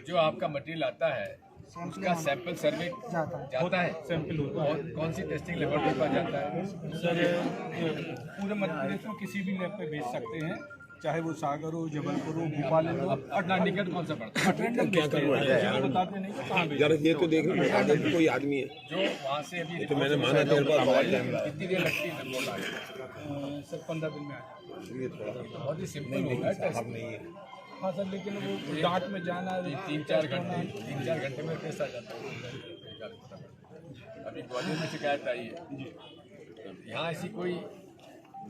जो आपका मटेरियल आता है उसका सैंपल सर्वे जाता है, सैंपल होता है। कौन सी टेस्टिंग लेबोरेटरी पर जाता है? सर पूरे मध्य प्रदेश में किसी भी लैब पे भेज सकते हैं, चाहे वो सागर हो, जबलपुर हो, भोपाल हो। अपना टिकट कौन सा पड़ता है? रैंडम भेजते हैं, बताते नहीं कहाँ भेजते जरा ये तो देख लो, कोई आदमी है जो वहाँ से अभी तो मैंने माना तेरे पास बहुत टाइम लगा। कितनी देर लगती है रिपोर्ट आने में? सर 15 दिन में आ जाता ये थोड़ा बहुत ही सिंपल होगा टेस्ट। नहीं है। है। हाँ सर, लेकिन वो डांट में जाना 3-4 घंटे में टेस्ट आ जाता है। अभी ग्वालियर में शिकायत आई है, यहाँ ऐसी कोई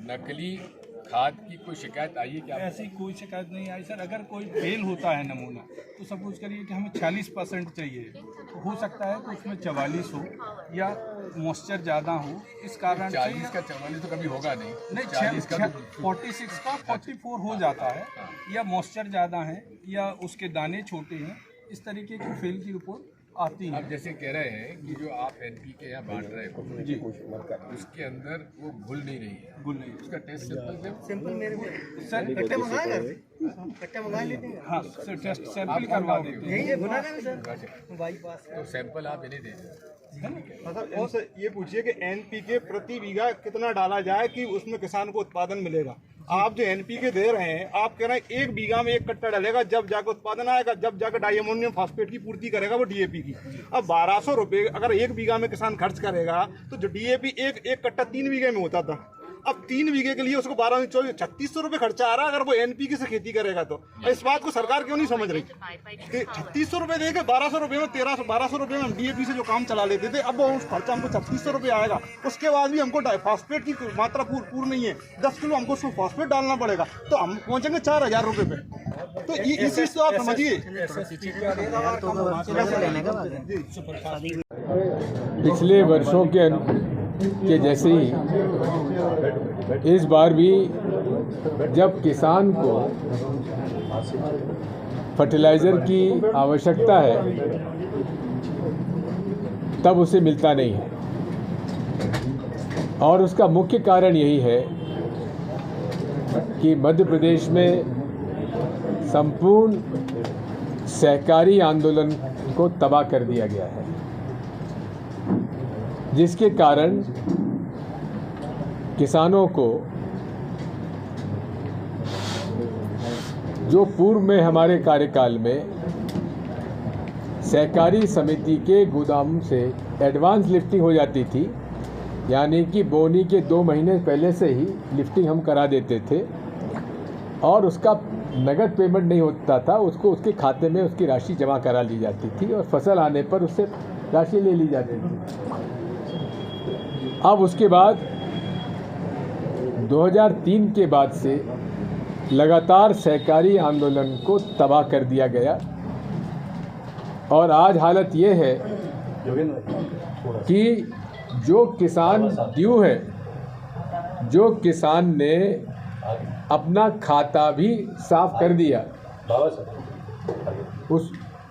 नकली खाद की कोई शिकायत आई है क्या? ऐसी कोई शिकायत नहीं आई सर। अगर कोई फेल होता है नमूना तो सपोज करिए कि हमें 40% चाहिए, तो हो सकता है कि उसमें 44 हो या मॉइस्चर ज़्यादा हो, इस कारण से 40 का 44 तो कभी होगा नहीं। 46 का 44 हो जाता है, या मॉइस्चर ज़्यादा है या उसके दाने छोटे हैं, इस तरीके की फेल की रिपोर्ट आती है। आप जैसे कह रहे हैं कि जो आप NPK यहाँ बांट रहे हो जी, उसके अंदर वो घुल नहीं रही है, गुल नहीं उसका टेस्ट सिंपल मेरे को सर। कट्टे मंगाए कट्टे मंगा लेते हैं। हाँ सर, टेस्ट सैंपल करवा देते हैं। यही है गुना है सर, बाईपास तो सैंपल आप इन्हें दे दें। मतलब इनसे ये पूछिए कि NPK प्रति बीघा कितना डाला जाए कि उसमें किसान को उत्पादन मिलेगा। आप जो NPK दे रहे हैं, आप कह रहे हैं 1 बीघा में 1 कट्टा डालेगा, जब जाकर उत्पादन आएगा, जब जाकर डाइअमोनियम फॉस्फेट की पूर्ति करेगा वो DAP की। अब 1200 रुपये अगर 1 बीघा में किसान खर्च करेगा तो जो DAP एक कट्टा 3 बीघे में होता था, अब 3 बीघे के लिए उसको 3600 रुपये खर्चा आ रहा है अगर वो NPK से खेती करेगा तो। इस बात को सरकार क्यों नहीं समझ रही कि 3600 रुपये देके 1200 रुपये में 1200 रुपये में हम DAP से जो काम चला लेते थे, अब वो उस खर्चा हमको 3600 रुपये आएगा। उसके बाद भी हमको फॉस्फेट की मात्रा पूर्ण नहीं है, 10 किलो हमको उसको फॉस्फेट डालना पड़ेगा, तो हम पहुँचेंगे 4000 रुपये पे। तो ये इस चीज़ तो आप समझिए। पिछले वर्षों के जैसे ही इस बार भी जब किसान को फर्टिलाइज़र की आवश्यकता है तब उसे मिलता नहीं है, और उसका मुख्य कारण यही है कि मध्य प्रदेश में संपूर्ण सहकारी आंदोलन को तबाह कर दिया गया है, जिसके कारण किसानों को जो पूर्व में हमारे कार्यकाल में सहकारी समिति के गोदाम से एडवांस लिफ्टिंग हो जाती थी, यानी कि बोनी के 2 महीने पहले से ही लिफ्टिंग हम करा देते थे और उसका नगद पेमेंट नहीं होता था, उसको उसके खाते में उसकी राशि जमा करा ली जाती थी और फसल आने पर उससे राशि ले ली जाती थी। अब उसके बाद 2003 के बाद से लगातार सहकारी आंदोलन को तबाह कर दिया गया, और आज हालत ये है कि जो किसान ड्यू है, जो किसान ने अपना खाता भी साफ कर दिया,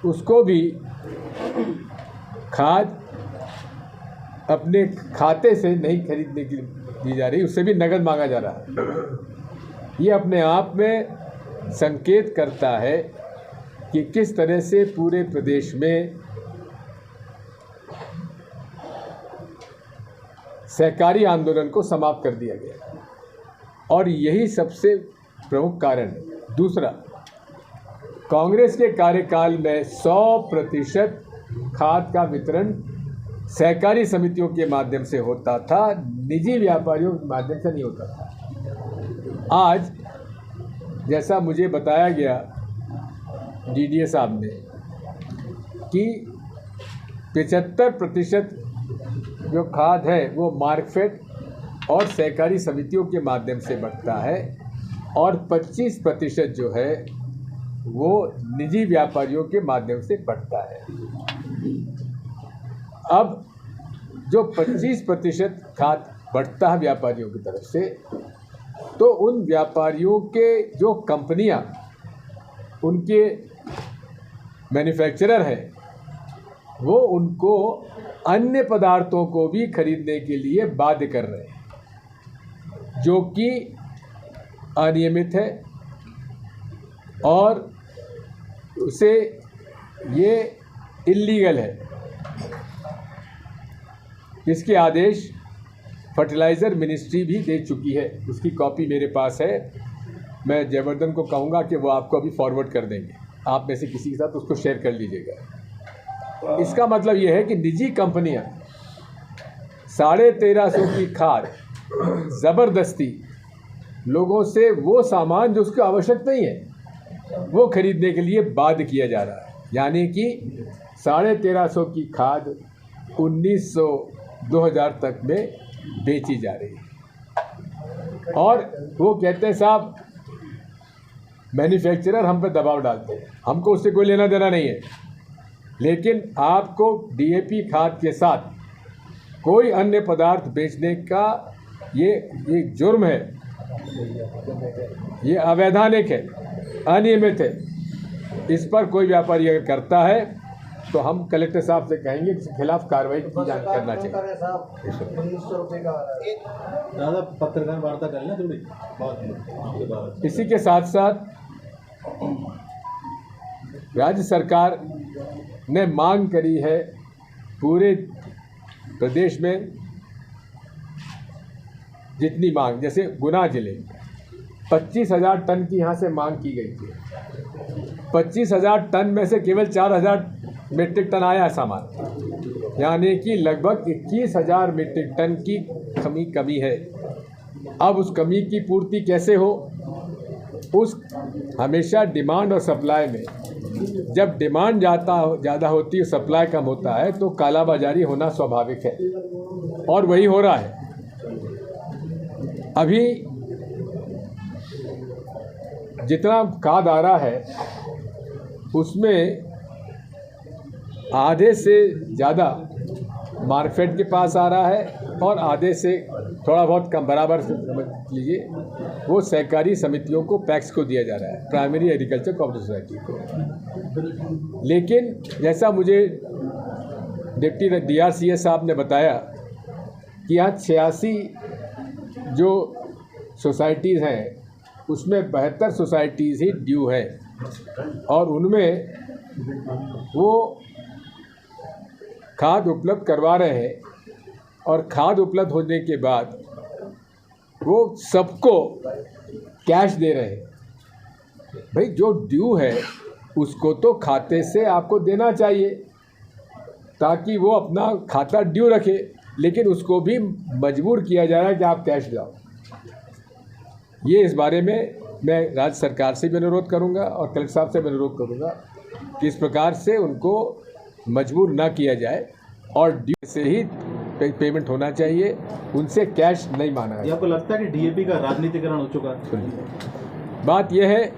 उसको भी खाद अपने खाते से नहीं खरीदने की दी जा रही, उससे भी नगद मांगा जा रहा है। ये अपने आप में संकेत करता है कि किस तरह से पूरे प्रदेश में सहकारी आंदोलन को समाप्त कर दिया गया, और यही सबसे प्रमुख कारण है। दूसरा, कांग्रेस के कार्यकाल में 100% खाद का वितरण सहकारी समितियों के माध्यम से होता था, निजी व्यापारियों के माध्यम से नहीं होता था। आज जैसा मुझे बताया गया DDA साहब ने कि 75% जो खाद है वो मार्केट और सहकारी समितियों के माध्यम से बढ़ता है, और 25% जो है वो निजी व्यापारियों के माध्यम से बढ़ता है। अब जो 25% खाद बढ़ता है व्यापारियों की तरफ से, तो उन व्यापारियों के जो कंपनियां, उनके मैन्युफैक्चरर हैं, वो उनको अन्य पदार्थों को भी खरीदने के लिए बाध्य कर रहे हैं, जो कि अनियमित है और उसे ये इल्लीगल है। इसके आदेश फर्टिलाइज़र मिनिस्ट्री भी दे चुकी है, उसकी कॉपी मेरे पास है। मैं जयवर्धन को कहूँगा कि वो आपको अभी फॉरवर्ड कर देंगे, आप में से किसी के साथ उसको शेयर कर लीजिएगा। इसका मतलब ये है कि निजी कंपनियां 1350 की खाद ज़बरदस्ती लोगों से वो सामान जो उसकी आवश्यक नहीं है वो खरीदने के लिए बाध्य किया जा रहा है। यानी कि 1350 की खाद 1900 2000 तक में बेची जा रही है और वो कहते हैं साहब मैन्युफैक्चरर हम पे दबाव डालते हैं, हमको उससे कोई लेना देना नहीं है, लेकिन आपको डीएपी खाद के साथ कोई अन्य पदार्थ बेचने का ये जुर्म है, ये अवैधानिक है, अनियमित है। इस पर कोई व्यापारी अगर करता है तो हम कलेक्टर साहब से कहेंगे कि इसके खिलाफ कार्रवाई करना चाहिए। दादा पत्रकार वार्ता कर लें थोड़ी। इसी के साथ साथ राज्य सरकार ने मांग करी है पूरे प्रदेश में जितनी मांग, जैसे गुना जिले 25,000 टन की यहाँ से मांग की गई थी। 25,000 टन में से केवल 4,000 मीट्रिक टन आया है सामान, यानी कि लगभग 21,000 मीट्रिक टन की कमी है। अब उस कमी की पूर्ति कैसे हो? उस हमेशा डिमांड और सप्लाई में जब डिमांड ज़्यादा होती है, सप्लाई कम होता है, तो कालाबाजारी होना स्वाभाविक है और वही हो रहा है। अभी जितना खाद आ रहा है उसमें आधे से ज़्यादा मार्केट के पास आ रहा है और आधे से थोड़ा बहुत कम बराबर समझ लीजिए वो सहकारी समितियों को पैक्स को दिया जा रहा है, प्राइमरी एग्रीकल्चर कोऑपरेटिव सोसाइटी को। लेकिन जैसा मुझे डिप्टी DRCS साहब ने बताया कि यहाँ 86 जो सोसाइटीज़ हैं उसमें 72 सोसाइटीज़ ही ड्यू है और उनमें वो खाद उपलब्ध करवा रहे हैं और खाद उपलब्ध होने के बाद वो सबको कैश दे रहे हैं। भाई जो ड्यू है उसको तो खाते से आपको देना चाहिए ताकि वो अपना खाता ड्यू रखे, लेकिन उसको भी मजबूर किया जा रहा है कि आप कैश लाओ। ये इस बारे में मैं राज्य सरकार से भी अनुरोध करूंगा और कलेक्टर साहब से भी अनुरोध करूंगा कि इस प्रकार से उनको मजबूर ना किया जाए और ड्यू से ही पेमेंट होना चाहिए, उनसे कैश नहीं मांगा है। आपको लगता है कि डीएपी का राजनीतिकरण हो चुका है? बात यह है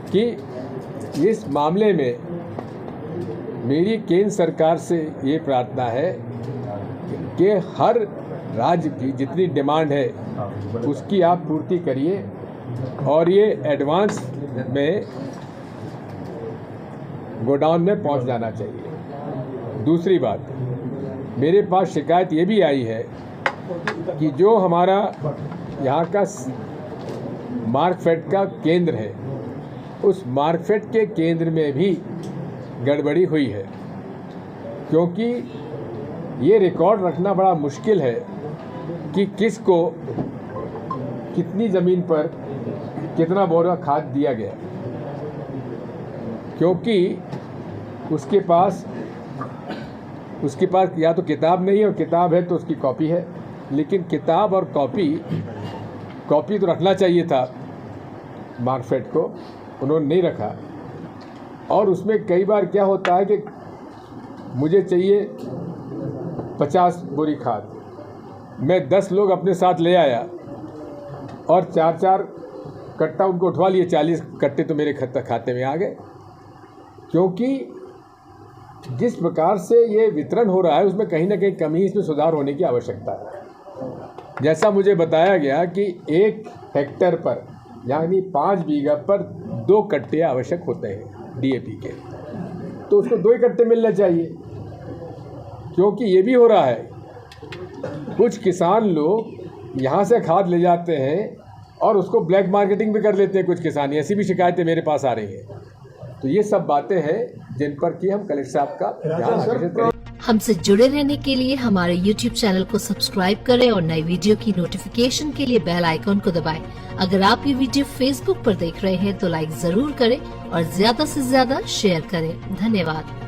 कि इस मामले में मेरी केंद्र सरकार से ये प्रार्थना है कि हर राज्य की जितनी डिमांड है उसकी आप पूर्ति करिए और ये एडवांस में गोडाउन में पहुंच जाना चाहिए। दूसरी बात, मेरे पास शिकायत ये भी आई है कि जो हमारा यहाँ का मार्कफेड का केंद्र है उस मार्कफेड के केंद्र में भी गड़बड़ी हुई है, क्योंकि ये रिकॉर्ड रखना बड़ा मुश्किल है कि किसको कितनी ज़मीन पर कितना बोरा खाद दिया गया, क्योंकि उसके पास या तो किताब नहीं है और किताब है तो उसकी कॉपी है, लेकिन किताब और कॉपी तो रखना चाहिए था मार्कफेड को, उन्होंने नहीं रखा। और उसमें कई बार क्या होता है कि मुझे चाहिए 50 बोरी खाद, मैं 10 लोग अपने साथ ले आया और 4-4 कट्टा उनको उठवा लिए, 40 कट्टे तो मेरे खाते में आ गए। क्योंकि जिस प्रकार से ये वितरण हो रहा है उसमें कहीं ना कहीं कमी, इसमें सुधार होने की आवश्यकता है। जैसा मुझे बताया गया कि 1 हेक्टेयर पर यानी 5 बीघा पर 2 कट्टे आवश्यक होते हैं डीएपी के, तो उसको 2 ही कट्टे मिलने चाहिए। क्योंकि ये भी हो रहा है, कुछ किसान लोग यहाँ से खाद ले जाते हैं और उसको ब्लैक मार्केटिंग भी कर लेते हैं कुछ किसान। ऐसी भी शिकायतें मेरे पास आ रही हैं। तो ये सब बातें हैं जिन पर कि हम कलेक्टर साहब का ध्यान आकर्षित करें। हमसे जुड़े रहने के लिए हमारे YouTube चैनल को सब्सक्राइब करें और नई वीडियो की नोटिफिकेशन के लिए बेल आइकॉन को दबाएं। अगर आप ये वीडियो Facebook पर देख रहे हैं तो लाइक जरूर करें और ज्यादा से ज्यादा शेयर करें। धन्यवाद।